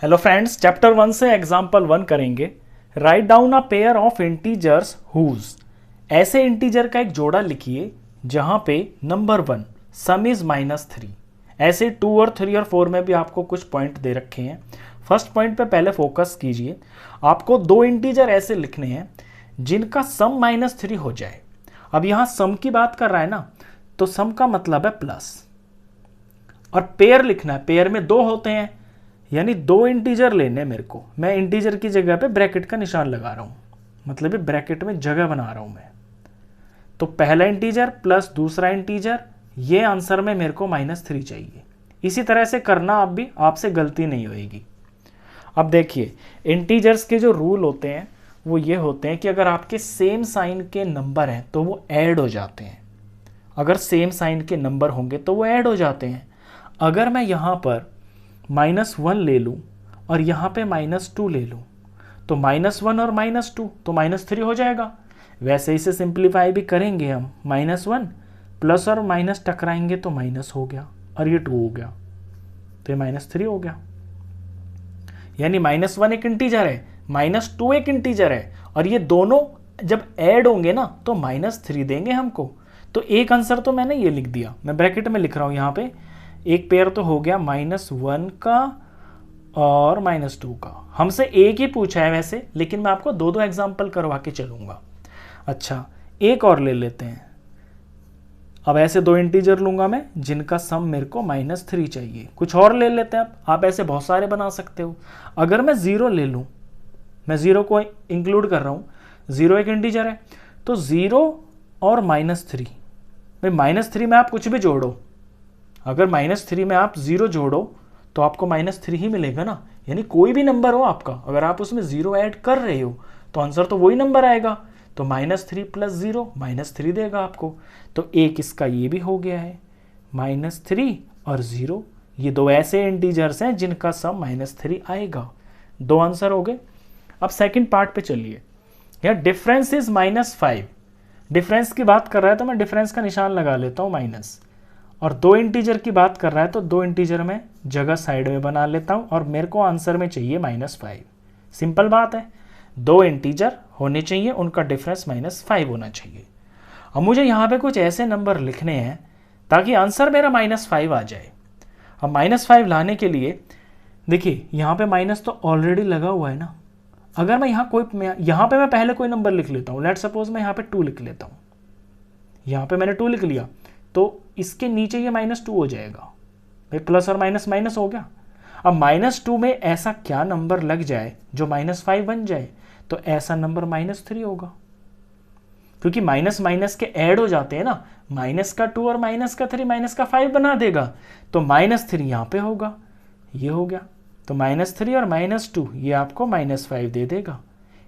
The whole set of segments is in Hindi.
हेलो फ्रेंड्स, चैप्टर 1 से एग्जाम्पल 1 करेंगे। Write down a pair of integers whose. ऐसे इंटीजर का एक जोड़ा लिखिए जहां पे नंबर 1 सम इज -3। ऐसे 2 और 3 और 4 में भी आपको कुछ पॉइंट दे रखे हैं। फर्स्ट पॉइंट पे पहले फोकस कीजिए। आपको दो इंटीजर ऐसे लिखने हैं जिनका सम -3 हो जाए। अब यहां सम की बात कर रहा है ना, तो सम का मतलब है प्लस, और पेयर लिखना है। पेयर में दो होते हैं, यानी दो इंटीजर लेने मेरे को। मैं इंटीजर की जगह पे ब्रैकेट का निशान लगा रहा हूं, मतलब ये ब्रैकेट में जगह बना रहा हूं मैं। तो पहला इंटीजर प्लस दूसरा इंटीजर, ये आंसर में मेरे को -3 चाहिए। इसी तरह से करना, आप भी, आपसे गलती नहीं होगी। अब देखिए, इंटीजर्स के जो रूल होते हैं वो ये होते हैं कि अगर आपके सेम साइन के नंबर हैं तो वो ऐड हो जाते हैं। अगर सेम साइन के नंबर होंगे तो वो ऐड हो जाते हैं। अगर मैं यहाँ पर -1 ले लूँ और यहाँ पे -2 ले लूँ, तो -1 और -2 तो -3 हो जाएगा। वैसे इसे सिंप्लीफाई भी करेंगे हम। -1 प्लस और माइनस टकराएंगे तो माइनस हो गया, और ये 2 हो गया, तो ये -3 हो गया। यानी -1 एक इंटीजर है, -2 एक इंटीजर है, और ये दोनों जब ऐड होंगे ना तो -3 देंगे हमको। तो एक आंसर तो मैंने ये लिख दिया, मैं ब्रैकेट में लिख रहा हूँ यहाँ पे। एक पेयर तो हो गया -1 का और -2 का। हमसे एक ही पूछा है वैसे, लेकिन मैं आपको दो एग्जाम्पल करवा के चलूंगा। अच्छा, एक और ले लेते हैं। अब ऐसे दो इंटीजर लूंगा मैं जिनका सम मेरे को -3 चाहिए। कुछ और ले लेते हैं। आप ऐसे बहुत सारे बना सकते हो। अगर मैं 0 ले लूँ, मैं 0 को इंक्लूड कर रहा हूँ, 0 एक इंटीजर है, तो 0 और -3, भाई -3 में आप कुछ भी जोड़ो। अगर -3 में आप 0 जोड़ो तो आपको -3 ही मिलेगा ना। यानी कोई भी नंबर हो आपका, अगर आप उसमें 0 ऐड कर रहे हो तो आंसर तो वही नंबर आएगा। तो -3 + 0 -3 देगा आपको। तो एक इसका ये भी हो गया है, -3 और 0। ये दो ऐसे इंटीजर्स हैं जिनका सम -3 आएगा। दो आंसर हो गए। अब सेकंड पार्ट पे चलिए। यहाँ डिफरेंस इज -5। डिफरेंस की बात कर रहा है तो मैं डिफरेंस का निशान लगा लेता हूँ माइनस। और दो इंटीजर की बात कर रहा है तो दो इंटीजर में जगह साइड में बना लेता हूं, और मेरे को आंसर में चाहिए -5। सिंपल बात है, दो इंटीजर होने चाहिए, उनका डिफरेंस -5 होना चाहिए। अब मुझे यहाँ पे कुछ ऐसे नंबर लिखने हैं ताकि आंसर मेरा -5 आ जाए। अब -5 लाने के लिए देखिए, यहाँ पे माइनस तो ऑलरेडी लगा हुआ है ना। अगर मैं यहाँ पे मैं पहले कोई नंबर लिख लेता हूँ, लेट सपोज मैं यहाँ पे 2 लिख लेता हूँ। यहाँ पे मैंने 2 लिख लिया तो इसके नीचे ये -2 हो जाएगा। भाई प्लस और माइनस माइनस हो गया। अब -2 में ऐसा क्या नंबर लग जाए जो -5 बन जाए, तो ऐसा नंबर -3 होगा, क्योंकि माइनस माइनस के ऐड हो जाते हैं ना। -2 और -3 -5 बना देगा, तो -3 यहाँ पे होगा। ये हो गया, तो -3 और -2 ये आपको -5 दे देगा।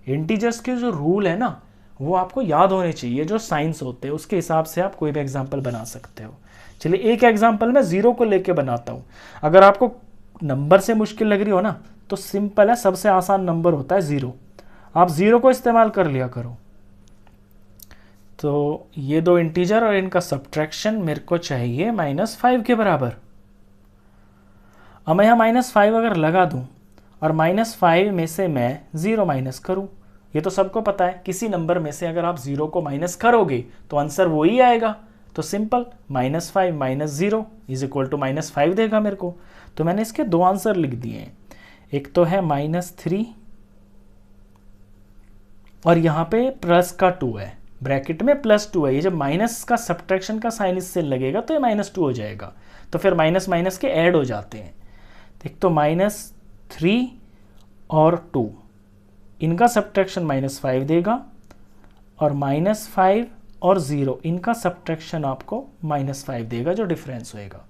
इंटीजर्स के जो रूल है ना वो आपको याद होने चाहिए, जो साइंस होते हैं उसके हिसाब से आप कोई भी एग्जाम्पल बना सकते हो। चलिए एक एग्जाम्पल मैं 0 को लेके बनाता हूँ। अगर आपको नंबर से मुश्किल लग रही हो ना तो सिंपल है, सबसे आसान नंबर होता है 0। आप 0 को इस्तेमाल कर लिया करो। तो ये दो इंटीजर और इनका सब्ट्रैक्शन मेरे को चाहिए -5 के बराबर। अब मैं यहाँ -5 अगर लगा दूँ और -5 में से मैं 0 माइनस करूँ, ये तो सबको पता है, किसी नंबर में से अगर आप 0 को माइनस करोगे तो आंसर वो ही आएगा। तो सिंपल, -5 - 0 = -5 देगा मेरे को। तो मैंने इसके दो आंसर लिख दिए हैं। एक तो है -3 और यहाँ पे प्लस का 2 है, ब्रैकेट में +2 है। ये जब माइनस का सब्ट्रैक्शन का साइन इससे लगेगा तो ये -2 हो जाएगा। तो फिर माइनस माइनस के ऐड हो जाते हैं। एक तो -3 और 2, इनका सब्ट्रैक्शन -5 देगा, और -5 और 0 इनका सब्ट्रैक्शन आपको -5 देगा, जो डिफरेंस होएगा।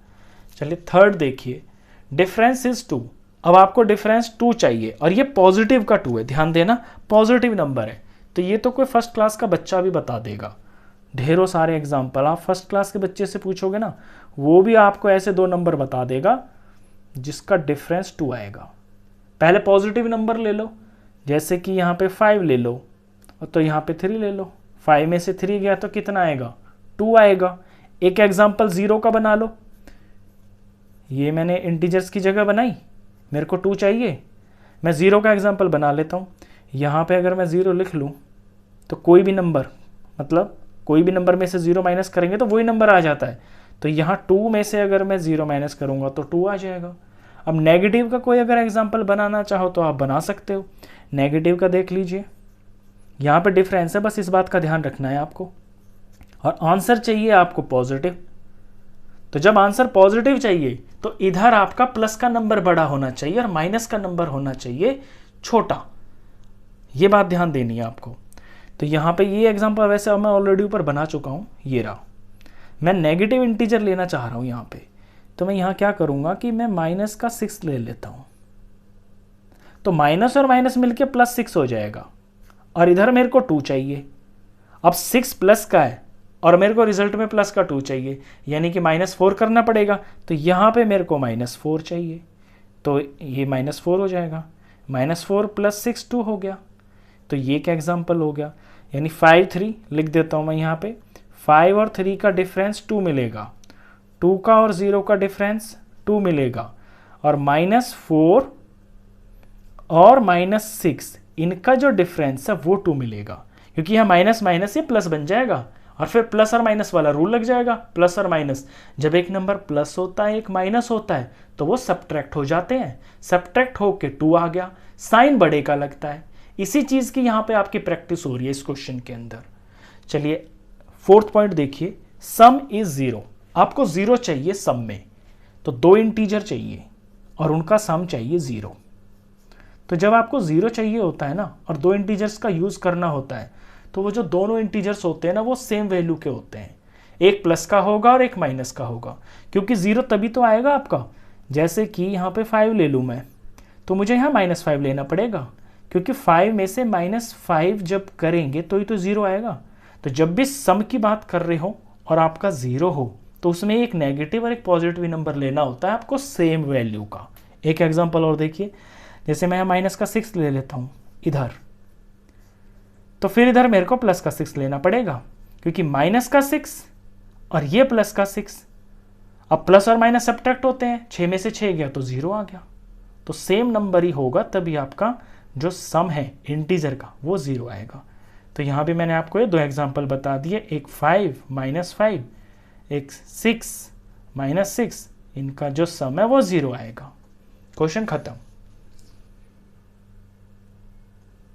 चलिए थर्ड देखिए, डिफरेंस इज 2। अब आपको डिफरेंस 2 चाहिए, और ये पॉजिटिव का 2 है, ध्यान देना, पॉजिटिव नंबर है। तो ये तो कोई फर्स्ट क्लास का बच्चा भी बता देगा। ढेरों सारे एग्जाम्पल आप फर्स्ट क्लास के बच्चे से पूछोगे ना, वो भी आपको ऐसे दो नंबर बता देगा जिसका डिफरेंस 2 आएगा। पहले पॉजिटिव नंबर ले लो, जैसे कि यहाँ पे 5 ले लो, तो यहाँ पे 3 ले लो। 5 में से 3 गया तो कितना आएगा, 2 आएगा। एक एग्जाम्पल 0 का बना लो। ये मैंने इंटीजर्स की जगह बनाई, मेरे को 2 चाहिए, मैं ज़ीरो का एग्जाम्पल बना लेता हूँ। यहाँ पे अगर मैं ज़ीरो लिख लूँ तो कोई भी नंबर, मतलब कोई भी नंबर में से ज़ीरो माइनस करेंगे तो वही नंबर आ जाता है। तो यहाँ 2 में से अगर मैं ज़ीरो माइनस करूँगा तो 2 आ जाएगा। अब नेगेटिव का कोई अगर एग्जाम्पल बनाना चाहो तो आप बना सकते हो। नेगेटिव का देख लीजिए, यहाँ पे डिफरेंस है, बस इस बात का ध्यान रखना है आपको। और आंसर चाहिए आपको पॉजिटिव। तो जब आंसर पॉजिटिव चाहिए तो इधर आपका प्लस का नंबर बड़ा होना चाहिए और माइनस का नंबर होना चाहिए छोटा। ये बात ध्यान देनी है आपको। तो यहाँ पे ये एग्जांपल वैसे मैं ऑलरेडी ऊपर बना चुका हूँ, ये रहा। मैं नेगेटिव इंटीजर लेना चाह रहा हूँ यहाँ पे, तो मैं यहाँ क्या करूँगा कि मैं माइनस का 6 ले लेता हूँ। तो माइनस और माइनस मिलके प्लस 6 हो जाएगा और इधर मेरे को 2 चाहिए। अब 6 प्लस का है और मेरे को रिजल्ट में प्लस का 2 चाहिए, यानी कि -4 करना पड़ेगा। तो यहाँ पे मेरे को -4 चाहिए, तो ये -4 हो जाएगा। -4 + 6 2 हो गया। तो ये क्या एग्जाम्पल हो गया, यानी 5 3 लिख देता हूँ मैं यहाँ पे। 5 और 3 का डिफरेंस 2 मिलेगा, 2 का और 0 का डिफरेंस 2 मिलेगा, और -4 और -6 इनका जो डिफरेंस है वो 2 मिलेगा, क्योंकि यहाँ माइनस माइनस ये प्लस बन जाएगा और फिर प्लस और माइनस वाला रूल लग जाएगा। प्लस और माइनस, जब एक नंबर प्लस होता है एक माइनस होता है तो वो सब्ट्रैक्ट हो जाते हैं। सब्ट्रैक्ट होके 2 आ गया, साइन बड़े का लगता है। इसी चीज़ की यहाँ पे आपकी प्रैक्टिस हो रही है इस क्वेश्चन के अंदर। चलिए 4th पॉइंट देखिए, सम इज 0। आपको 0 चाहिए सम में, तो 2 इंटीजर चाहिए और उनका सम चाहिए 0। तो जब आपको 0 चाहिए होता है ना और 2 इंटीजर्स का यूज़ करना होता है, तो वो जो दोनों इंटीजर्स होते हैं ना वो सेम वैल्यू के होते हैं। एक प्लस का होगा और एक माइनस का होगा, क्योंकि 0 तभी तो आएगा आपका। जैसे कि यहाँ पे 5 ले लूँ मैं, तो मुझे यहाँ -5 लेना पड़ेगा, क्योंकि 5 में से -5 जब करेंगे तो ही तो 0 आएगा। तो जब भी सम की बात कर रहे हो और आपका 0 हो, तो उसमें एक नेगेटिव और एक पॉजिटिव नंबर लेना होता है आपको सेम वैल्यू का। एक एग्जाम्पल और देखिए, जैसे मैं -6 ले लेता हूँ इधर, तो फिर इधर मेरे को +6 लेना पड़ेगा, क्योंकि -6 और ये +6। अब प्लस और माइनस सब्ट्रैक्ट होते हैं, 6 में से 6 गया तो 0 आ गया। तो सेम नंबर ही होगा, तभी आपका जो सम है इंटीजर का वो 0 आएगा। तो यहाँ भी मैंने आपको ये 2 एग्जाम्पल बता दिए, एक 5 -5, एक 6 -6, इनका जो सम है वो 0 आएगा। क्वेश्चन खत्म।